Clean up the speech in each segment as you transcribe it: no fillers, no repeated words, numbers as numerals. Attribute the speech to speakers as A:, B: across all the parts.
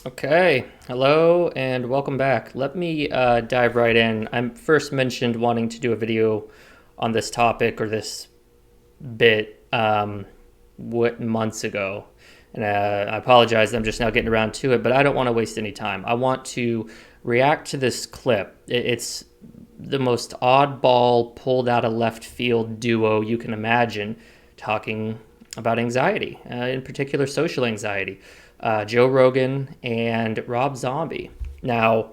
A: Okay, hello and welcome back. Let me dive right in. I first mentioned wanting to do a video on this topic or this bit what months ago, and I apologize. I'm just now getting around to it, but I don't want to waste any time. I want to react to this clip. It's the most oddball, pulled out of left field duo you can imagine, talking about anxiety, in particular social anxiety. Joe Rogan and Rob Zombie. Now,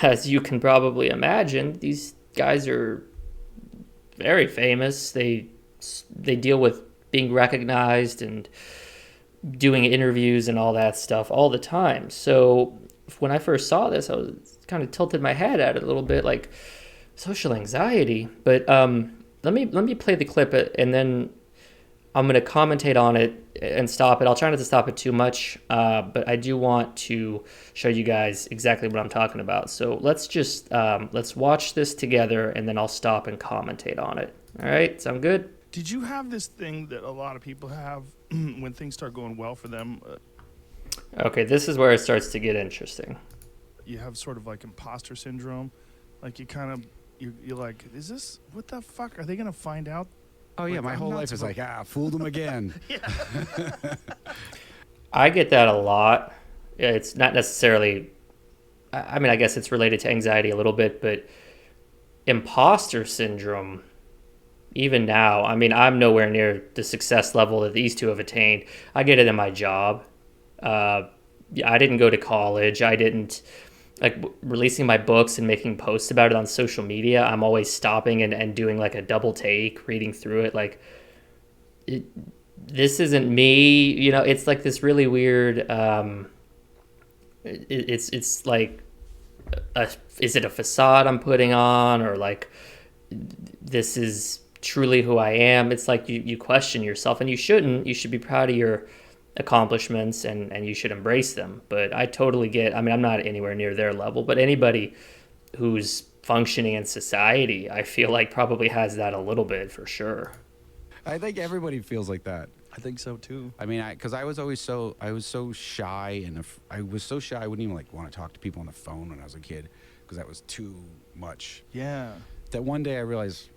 A: as you can probably imagine, these guys are very famous. They deal with being recognized and doing interviews and all that stuff all the time. So when I first saw this, I was kind of tilted my head at it a little bit, like social anxiety. But let me play the clip and then I'm going to commentate on it and stop it. I'll try not to stop it too much, but I do want to show you guys exactly what I'm talking about. So let's watch this together, and then I'll stop and commentate on it. All right, sound good?
B: Did you have this thing that a lot of people have when things start going well for them?
A: Okay, this is where it starts to get interesting.
B: You have sort of like imposter syndrome. Like you're like, is this, what the fuck? Are they going to find out?
C: Oh yeah,
B: Like,
C: my
B: I'm
C: whole
B: not
C: life is
B: supposed-
C: like, fooled him again.
A: I get that a lot. It's not necessarily, I mean, I guess it's related to anxiety a little bit, but imposter syndrome, even now, I mean, I'm nowhere near the success level that these two have attained. I get it in my job. Uh, yeah, I didn't go to college. I didn't like releasing my books and making posts about it on social media. I'm always stopping and doing like a double take, reading through it. Like, it, this isn't me. It's like this really weird. It's like, is it a facade I'm putting on, or like this is truly who I am? It's like you question yourself, and you shouldn't. You should be proud of your accomplishments and you should embrace them. But I totally get, I mean, I'm not anywhere near their level, but anybody who's functioning in society, I feel like probably has that a little bit for sure.
C: I think everybody feels like that.
B: I think so too.
C: I mean, because I was so shy, and I was so shy I wouldn't even like want to talk to people on the phone when I was a kid because that was too much.
B: Yeah.
C: That one day I realized,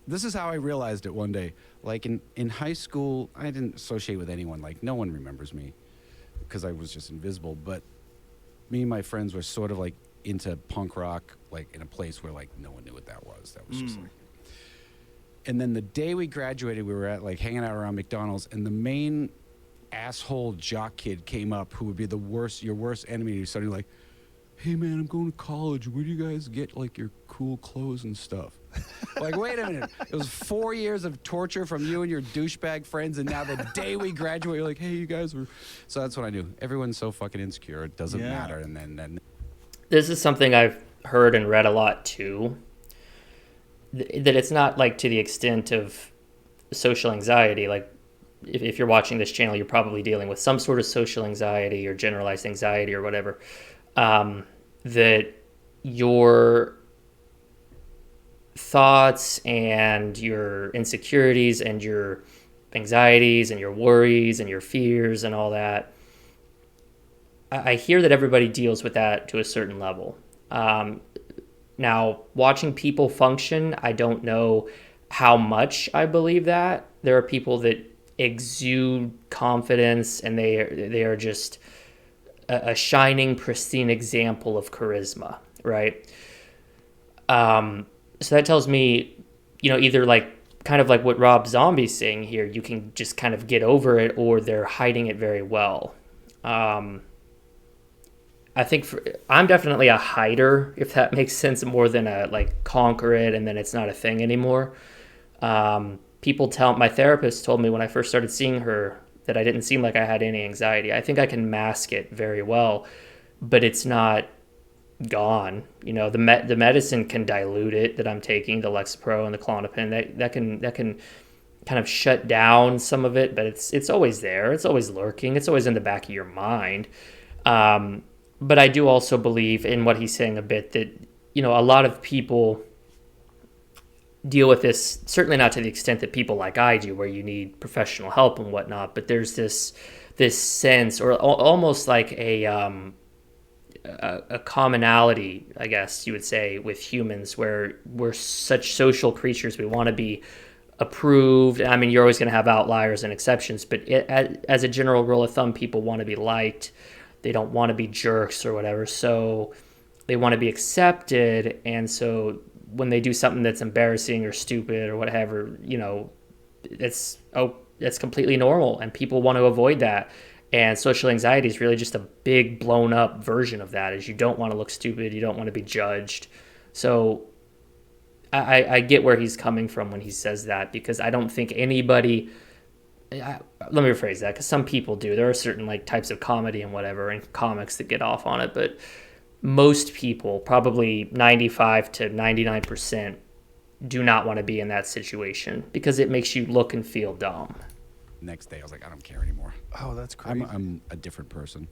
C: this is how I realized it one day. Like in high school, I didn't associate with anyone. Like no one remembers me because I was just invisible. But me and my friends were sort of like into punk rock, like in a place where like no one knew what that was. That was just like. And then the day we graduated, we were at like hanging out around McDonald's, and the main asshole jock kid came up, who would be your worst enemy. He started like, "Hey man, I'm going to college. Where do you guys get like your cool clothes and stuff?" Like, wait a minute. It was 4 years of torture from you and your douchebag friends, and now the day we graduate, you're like, "Hey, you guys were." So that's what I knew. Everyone's so fucking insecure. It doesn't matter. And then
A: This is something I've heard and read a lot too. That it's not like to the extent of social anxiety. Like if you're watching this channel, you're probably dealing with some sort of social anxiety or generalized anxiety or whatever. That your thoughts and your insecurities and your anxieties and your worries and your fears and all that, I hear that everybody deals with that to a certain level. Now, watching people function, I don't know how much I believe that. There are people that exude confidence, and they are just a shining, pristine example of charisma, right? So that tells me, either like kind of like what Rob Zombie's saying here, you can just kind of get over it, or they're hiding it very well. I think I'm definitely a hider, if that makes sense, more than a like conquer it and then it's not a thing anymore. My therapist told me when I first started seeing her that I didn't seem like I had any anxiety. I think I can mask it very well, but it's not gone. The medicine can dilute it that I'm taking, the Lexapro and the Klonopin. That can kind of shut down some of it, but it's always there. It's always lurking. It's always in the back of your mind. But I do also believe in what he's saying a bit, that a lot of people deal with this, certainly not to the extent that people like I do, where you need professional help and whatnot. But there's this this sense, or almost like a commonality, I guess you would say, with humans, where we're such social creatures. We want to be approved. I mean, you're always going to have outliers and exceptions, but as a general rule of thumb, people want to be liked. They don't want to be jerks or whatever. So they want to be accepted. And so when they do something that's embarrassing or stupid or whatever, that's completely normal, and people want to avoid that. And social anxiety is really just a big blown up version of that. Is you don't want to look stupid, you don't want to be judged. So I get where he's coming from when he says that, because I don't think anybody. Let me rephrase that, because some people do. There are certain like types of comedy and whatever and comics that get off on it, but most people, probably 95 to 99%, do not want to be in that situation because it makes you look and feel dumb.
C: Next day, I was like, I don't care anymore.
B: Oh, that's crazy.
C: I'm a different person.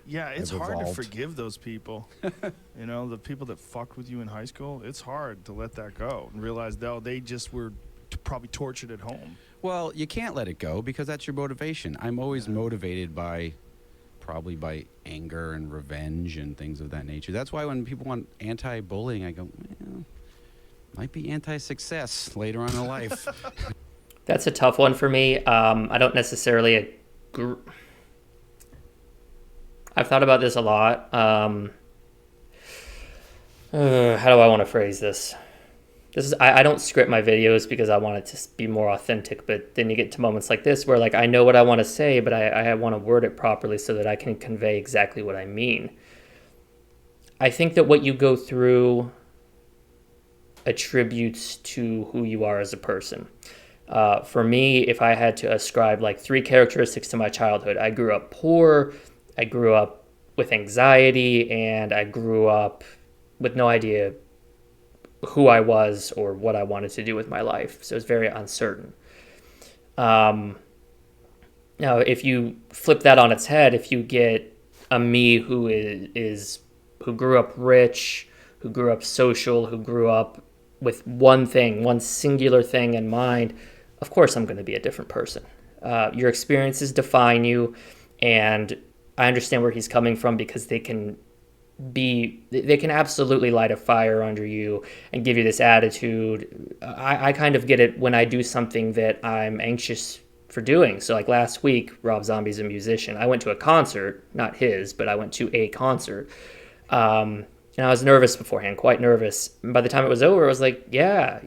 B: Yeah, it's
C: I've
B: hard
C: evolved.
B: to forgive those people. The people that fucked with you in high school, it's hard to let that go and realize, no, they just were probably tortured at home.
C: Well, you can't let it go because that's your motivation. I'm always motivated probably by anger and revenge and things of that nature. That's why when people want anti-bullying, I go, well, might be anti-success later on in life.
A: That's a tough one for me. I don't necessarily agree. I've thought about this a lot. How do I want to phrase this? I don't script my videos because I want it to be more authentic, but then you get to moments like this where like I know what I want to say, but I want to word it properly so that I can convey exactly what I mean. I think that what you go through attributes to who you are as a person. For me, if I had to ascribe like 3 characteristics to my childhood, I grew up poor, I grew up with anxiety, and I grew up with no idea who I was or what I wanted to do with my life. So it's very uncertain. Now, if you flip that on its head, if you get a me who grew up rich, who grew up social, who grew up with one singular thing in mind, of course I'm going to be a different person. Your experiences define you, and I understand where he's coming from because they can absolutely light a fire under you and give you this attitude. I kind of get it when I do something that I'm anxious for doing. So like last week, Rob Zombie's a musician. I went to a concert, not his, but I went to a concert. And I was nervous beforehand, quite nervous. And by the time it was over, I was like, yeah,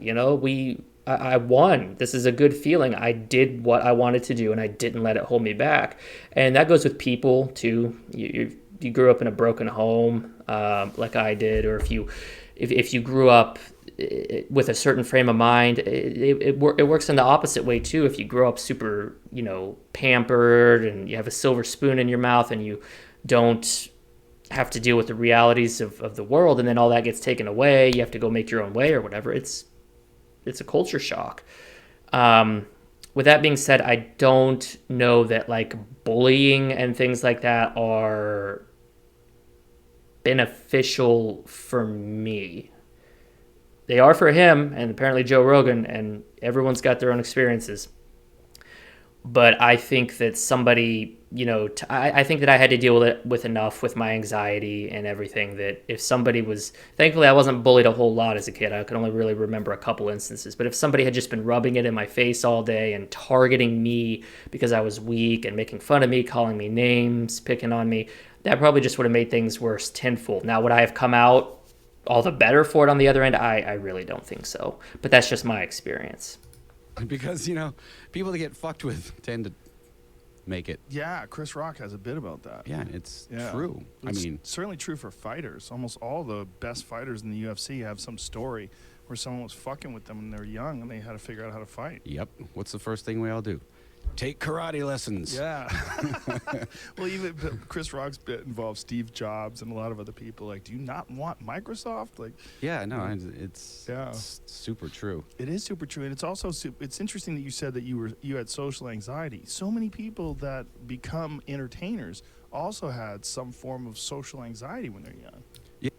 A: I won. This is a good feeling. I did what I wanted to do, and I didn't let it hold me back. And that goes with people too. You grew up in a broken home, like I did, or if you grew up with a certain frame of mind, it works in the opposite way too. If you grow up super, pampered, and you have a silver spoon in your mouth, and you don't have to deal with the realities of the world, and then all that gets taken away, you have to go make your own way or whatever. It's a culture shock. With that being said, I don't know that like bullying and things like that are beneficial for me. They are for him and apparently Joe Rogan, and everyone's got their own experiences. But I think that somebody, I think that I had to deal with it with enough with my anxiety and everything, that if somebody was, thankfully I wasn't bullied a whole lot as a kid. I could only really remember a couple instances. But if somebody had just been rubbing it in my face all day and targeting me because I was weak and making fun of me, calling me names, picking on me, that probably just would have made things worse tenfold. Now, would I have come out all the better for it on the other end? I really don't think so. But that's just my experience.
C: Because, people that get fucked with tend to make it.
B: Yeah, Chris Rock has a bit about that.
C: Yeah, it's true.
B: It's certainly true for fighters. Almost all the best fighters in the UFC have some story where someone was fucking with them when they were young and they had to figure out how to fight.
C: Yep. What's the first thing we all do? Take karate lessons.
B: Yeah. Well, even Chris Rock's bit involves Steve Jobs and a lot of other people. Like, do you not want Microsoft? Like,
C: yeah, no, it's super true.
B: It is super true, and it's also it's interesting that you said that you had social anxiety. So many people that become entertainers also had some form of social anxiety when they're young.
C: Yeah.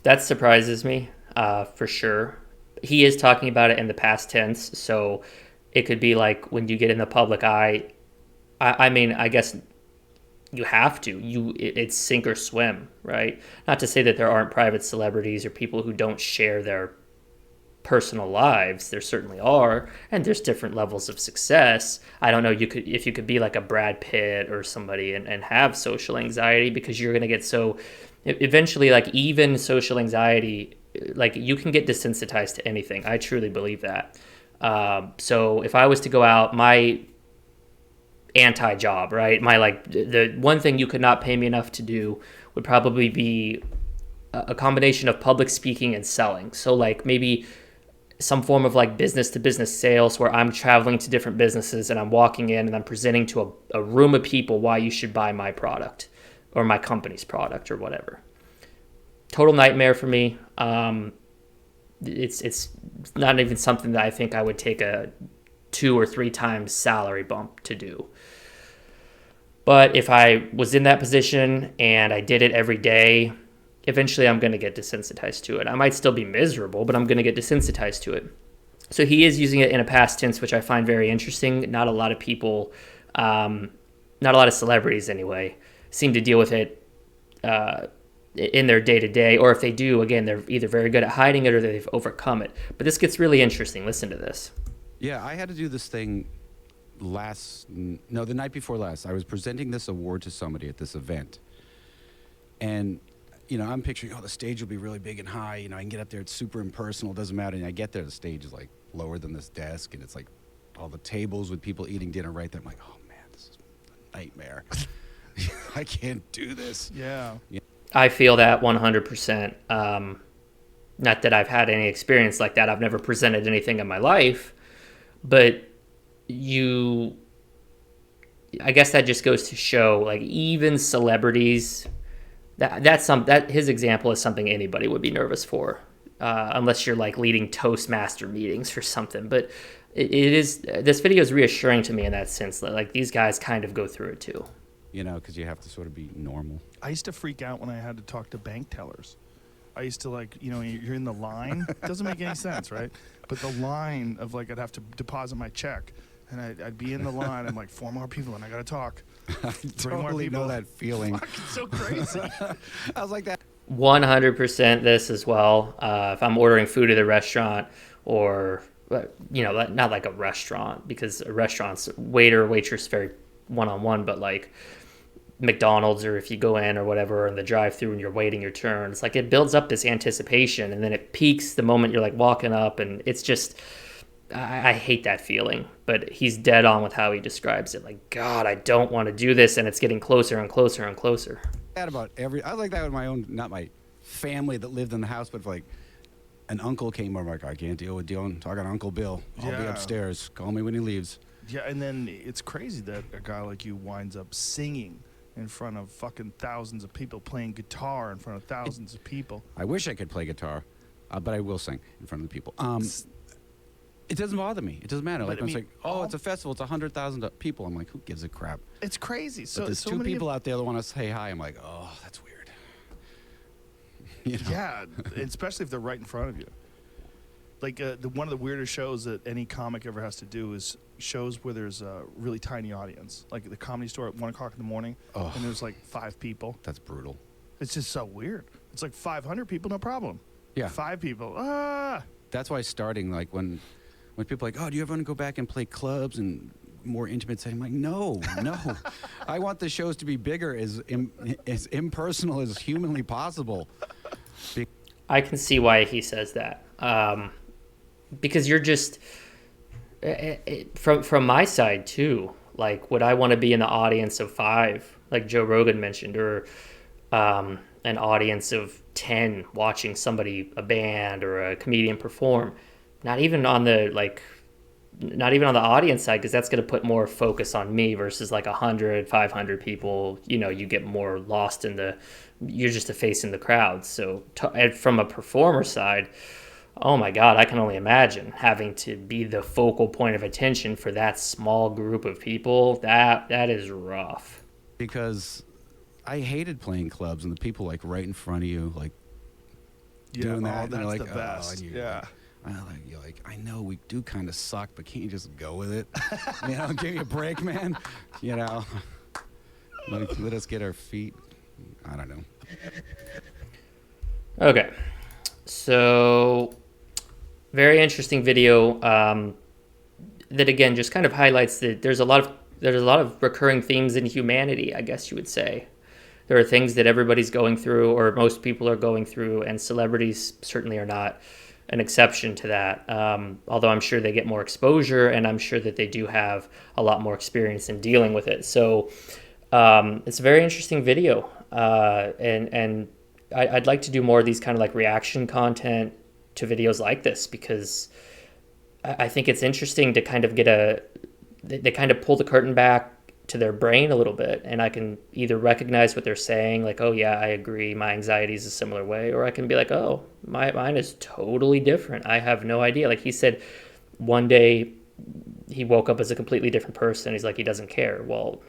A: That surprises me, for sure. He is talking about it in the past tense, so it could be like when you get in the public eye. I mean, I guess you have to. It's sink or swim, right? Not to say that there aren't private celebrities or people who don't share their personal lives. There certainly are, and there's different levels of success. I don't know, if you could be like a Brad Pitt or somebody and have social anxiety, because you're going to get so eventually, like, even social anxiety, like, you can get desensitized to anything. I truly believe that. So if I was to go out, my anti-job, right, my, like, the one thing you could not pay me enough to do would probably be a combination of public speaking and selling. So like maybe some form of like business to business sales where I'm traveling to different businesses and I'm walking in and I'm presenting to a room of people why you should buy my product or my company's product or whatever. Total nightmare for me. It's not even something that I think I would take a 2 or 3 times salary bump to do. But if I was in that position and I did it every day, eventually I'm going to get desensitized to it. I might still be miserable, but I'm going to get desensitized to it. So he is using it in a past tense, which I find very interesting. Not a lot of people, not a lot of celebrities anyway, seem to deal with it in their day-to-day. Or if they do, again, they're either very good at hiding it or they've overcome it. But this gets really interesting. Listen to this.
C: Yeah, I had to do this thing the night before last. I was presenting this award to somebody at this event. And I'm picturing, the stage will be really big and high. I can get up there. It's super impersonal. It doesn't matter. And I get there, the stage is like lower than this desk, and it's like all the tables with people eating dinner right there. I'm like, oh man, this is a nightmare. I can't do this.
B: Yeah.
A: I feel that 100%. Not that I've had any experience like that. I've never presented anything in my life, but I guess that just goes to show, like, even celebrities. That his example is something anybody would be nervous for, unless you're like leading Toastmaster meetings or something. But this video is reassuring to me in that sense that like these guys kind of go through it too.
C: Because you have to sort of be normal.
B: I used to freak out when I had to talk to bank tellers. I used to you're in the line. It doesn't make any sense, right? But the line of like I'd have to deposit my check. And I'd be in the line. I'm like, 4 more people, and I gotta talk.
C: I
B: 3 more
C: totally
B: people.
C: know that feeling.
B: Fuck, it's so crazy.
C: I was like that.
A: 100% this as well. If I'm ordering food at a restaurant, or not like a restaurant, because a restaurant's waiter waitress very one-on-one, but like McDonald's, or if you go in or whatever in the drive-thru and you're waiting your turn, it's like it builds up this anticipation, and then it peaks the moment you're like walking up, and it's just. I hate that feeling, but he's dead on with how he describes it. Like, God, I don't want to do this, and it's getting closer and closer and closer.
C: I was like that with my own, not my family that lived in the house, but if like an uncle came over, I'm like, I can't deal with talking to Uncle Bill. I'll be upstairs. Call me when he leaves.
B: Yeah, and then it's crazy that a guy like you winds up singing in front of fucking thousands of people, playing guitar in front of thousands of people.
C: I wish I could play guitar, but I will sing in front of the people. It doesn't bother me. It doesn't matter. Like, it's like, it's a festival. It's 100,000 people. I'm like, who gives a crap?
B: It's crazy. So
C: but there's 2 people out there that want to say hi. I'm like, oh, that's weird.
B: Yeah, especially if they're right in front of you. Like one of the weirdest shows that any comic ever has to do is shows where there's a really tiny audience, like at the Comedy Store at 1 o'clock in the morning, and there's like 5 people.
C: That's brutal.
B: It's just so weird. It's like 500 people, no problem.
C: Yeah.
B: 5 people.
C: That's why starting, like, when people are like, oh, do you ever want to go back and play clubs and more intimate setting? I'm like, no. I want the shows to be bigger, as impersonal as humanly possible.
A: I can see why he says that. Because you're just, from my side too, like, would I want to be in the audience of 5, like Joe Rogan mentioned, or an audience of 10 watching a band or a comedian perform? Not even on the audience side, because that's going to put more focus on me versus like 100, 500 people. You get more lost you're just a face in the crowd. So from a performer side, oh my God, I can only imagine having to be the focal point of attention for that small group of people. That is rough.
C: Because I hated playing clubs and the people like right in front of you, like doing that.
B: That's
C: like,
B: the best.
C: You're like, I know we do kind of suck, but can't you just go with it? Give me a break, man. Like, let us get our feet. I don't know.
A: Okay, so very interesting video. That again just kind of highlights that there's a lot of recurring themes in humanity, I guess you would say. There are things that everybody's going through, or most people are going through, and celebrities certainly are not an exception to that. Although I'm sure they get more exposure, and I'm sure that they do have a lot more experience in dealing with it. So it's a very interesting video, and I'd like to do more of these kind of like reaction content to videos like this, because I think it's interesting to kind of they kind of pull the curtain back to their brain a little bit, and I can either recognize what they're saying, like, oh yeah, I agree, my anxiety is a similar way, or I can be like, oh, mine is totally different. I have no idea. Like he said, one day he woke up as a completely different person. He's like, he doesn't care. Well,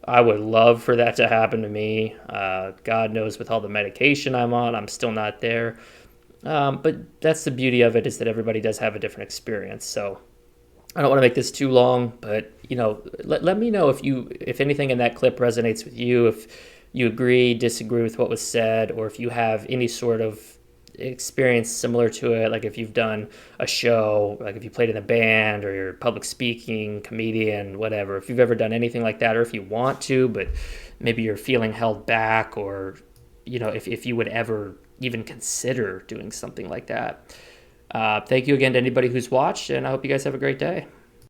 A: I would love for that to happen to me. God knows, with all the medication I'm on, I'm still not there. But that's the beauty of it, is that everybody does have a different experience. So I don't want to make this too long, but let me know if anything in that clip resonates with you, if you agree, disagree with what was said, or if you have any sort of experience similar to it, like if you've done a show, like if you played in a band, or you're public speaking, comedian, whatever, if you've ever done anything like that, or if you want to, but maybe you're feeling held back, or if you would ever even consider doing something like that. Thank you again to anybody who's watched, and I hope you guys have a great day.